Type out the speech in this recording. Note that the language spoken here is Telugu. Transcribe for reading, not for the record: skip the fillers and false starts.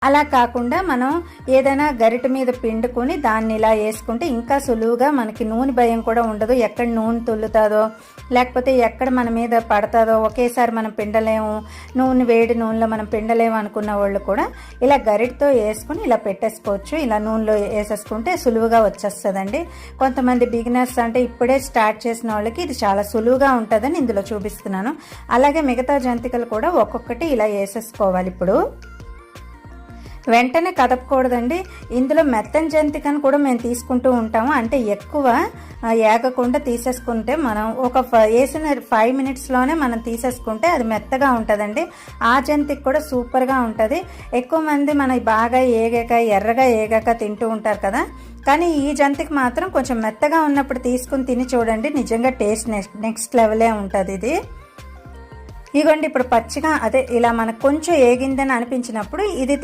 అలా కాకుండా మనం ఏదైనా గరిటె మీద పిండుకొని దాన్ని ఇలా వేసుకుంటే ఇంకా సులువుగా మనకి నూనె భయం కూడా ఉండదు. ఎక్కడ నూనె తుల్లుతుందో లేకపోతే ఎక్కడ మన మీద పడుతుందో, ఒకేసారి మనం పిండలేము, వేడి నూనెలో మనం పిండలేము అనుకున్న వాళ్ళు కూడా ఇలా గరిటెతో వేసుకుని ఇలా పెట్టేసుకోవచ్చు. ఇలా నూనెలో వేసేసుకుంటే సులువుగా వచ్చేస్తుందండి. కొంతమంది బిగినర్స్ అంటే ఇప్పుడే స్టార్ట్ చేసిన వాళ్ళకి ఇది చాలా సులువుగా ఉంటుందని ఇందులో చూపిస్తున్నాను. అలాగే మిగతా జంతికలు కూడా ఒక్కొక్కటి ఇలా వేసేసుకోవాలి. ఇప్పుడు వెంటనే కదపకూడదండి. ఇందులో మెత్తని జంతికను కూడా మేము తీసుకుంటూ ఉంటాము. అంటే ఎక్కువ ఏగకుండా తీసేసుకుంటే మనం వేసిన 5 మినిట్స్లోనే మనం తీసేసుకుంటే అది మెత్తగా ఉంటుందండి. ఆ జంతిక కూడా సూపర్గా ఉంటుంది. ఎక్కువ మంది మన బాగా ఎర్రగా ఏగాక తింటూ ఉంటారు కదా, కానీ ఈ జంతిక మాత్రం కొంచెం మెత్తగా ఉన్నప్పుడు తీసుకుని తిని చూడండి, నిజంగా టేస్ట్ నెక్స్ట్ లెవెలే ఉంటుంది ఇది. ఇదిగోండి ఇప్పుడు పచ్చిగా ఇలా మనకు కొంచెం ఏగిందని అనిపించినప్పుడు ఇది